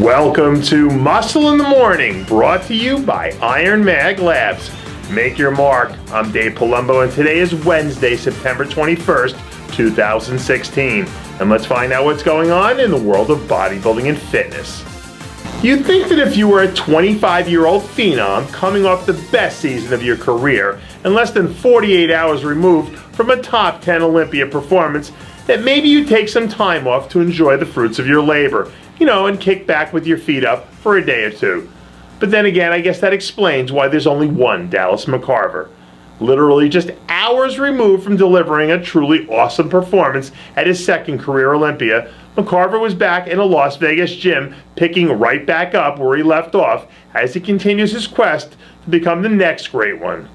Welcome to Muscle in the Morning, brought to you by IronMag Labs. Make your mark. I'm Dave Palumbo, and today is Wednesday, September 21st, 2016. And let's find out what's going on in the world of bodybuilding and fitness. You'd think that if you were a 25-year-old phenom coming off the best season of your career and less than 48 hours removed from a top 10 Olympia performance, that maybe you'd take some time off to enjoy the fruits of your labor, and kick back with your feet up for a day or two. But then again, I guess that explains why there's only one Dallas McCarver. Literally just hours removed from delivering a truly awesome performance at his second career Olympia, McCarver was back in a Las Vegas gym, picking right back up where he left off as he continues his quest to become the next great one.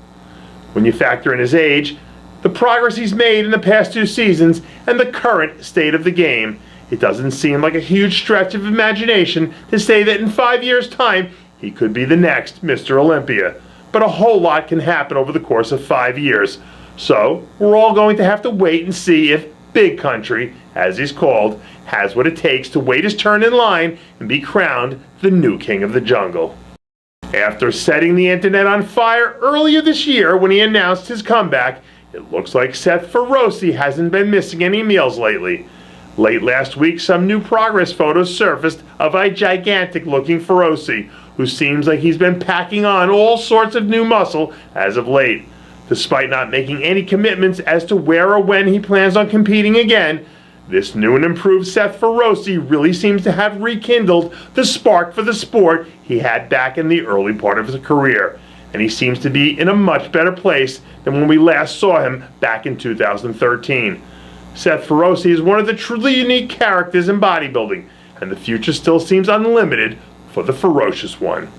When you factor in his age, the progress he's made in the past 2 seasons, and the current state of the game, it doesn't seem like a huge stretch of imagination to say that in 5 years' time, he could be the next Mr. Olympia. But a whole lot can happen over the course of 5 years. So, we're all going to have to wait and see if Big Country, as he's called, has what it takes to wait his turn in line and be crowned the new king of the jungle. After setting the internet on fire earlier this year when he announced his comeback, it looks like Seth Feroce hasn't been missing any meals lately. Late last week, some new progress photos surfaced of a gigantic-looking Feroce, who seems like he's been packing on all sorts of new muscle as of late. Despite not making any commitments as to where or when he plans on competing again, this new and improved Seth Feroce really seems to have rekindled the spark for the sport he had back in the early part of his career, and he seems to be in a much better place than when we last saw him back in 2013. Seth Feroce is one of the truly unique characters in bodybuilding, and the future still seems unlimited for the ferocious one.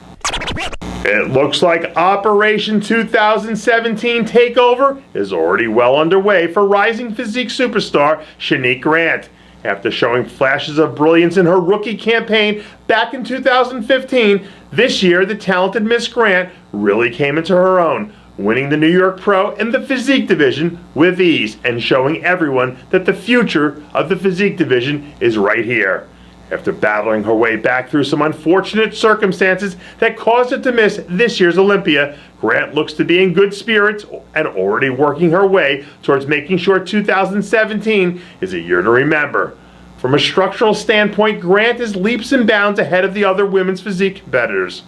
It looks like Operation 2017 Takeover is already well underway for rising physique superstar Shanique Grant. After showing flashes of brilliance in her rookie campaign back in 2015, this year the talented Miss Grant really came into her own, winning the New York Pro in the physique division with ease and showing everyone that the future of the physique division is right here. After battling her way back through some unfortunate circumstances that caused her to miss this year's Olympia, Grant looks to be in good spirits and already working her way towards making sure 2017 is a year to remember. From a structural standpoint, Grant is leaps and bounds ahead of the other women's physique competitors.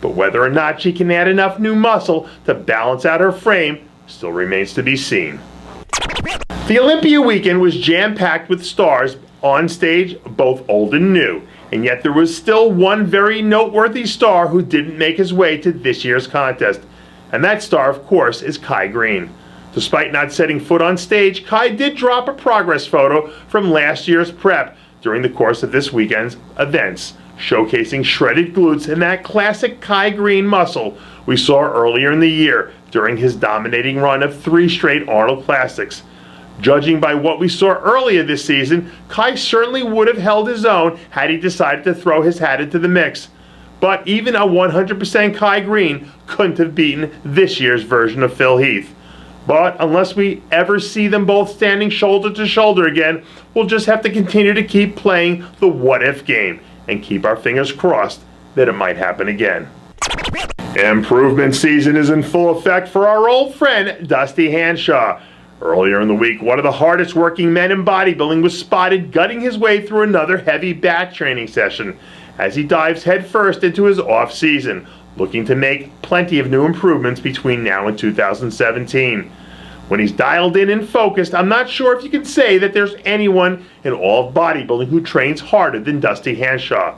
But whether or not she can add enough new muscle to balance out her frame still remains to be seen. The Olympia weekend was jam-packed with stars on stage, both old and new, and yet there was still one very noteworthy star who didn't make his way to this year's contest. And that star, of course, is Kai Greene. Despite not setting foot on stage, Kai did drop a progress photo from last year's prep during the course of this weekend's events, showcasing shredded glutes and that classic Kai Greene muscle we saw earlier in the year during his dominating run of 3 straight Arnold Classics. Judging by what we saw earlier this season, Kai certainly would have held his own had he decided to throw his hat into the mix. But even a 100% Kai Greene couldn't have beaten this year's version of Phil Heath. But unless we ever see them both standing shoulder to shoulder again, we'll just have to continue to keep playing the what-if game and keep our fingers crossed that it might happen again. Improvement season is in full effect for our old friend Dusty Hanshaw. Earlier in the week, one of the hardest working men in bodybuilding was spotted gutting his way through another heavy back training session as he dives headfirst into his off-season, looking to make plenty of new improvements between now and 2017. When he's dialed in and focused, I'm not sure if you can say that there's anyone in all of bodybuilding who trains harder than Dusty Hanshaw.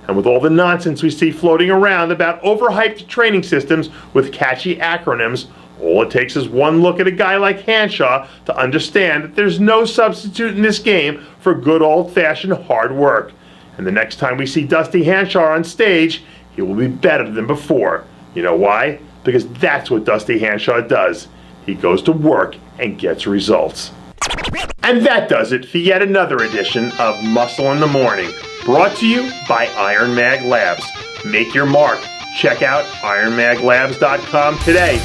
And with all the nonsense we see floating around about overhyped training systems with catchy acronyms, all it takes is one look at a guy like Hanshaw to understand that there's no substitute in this game for good old-fashioned hard work. And the next time we see Dusty Hanshaw on stage, he will be better than before. You know why? Because that's what Dusty Hanshaw does. He goes to work and gets results. And that does it for yet another edition of Muscle in the Morning, brought to you by IronMag Labs. Make your mark. Check out IronMagLabs.com today.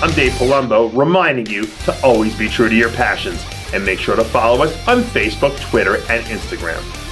I'm Dave Palumbo, reminding you to always be true to your passions, and make sure to follow us on Facebook, Twitter, and Instagram.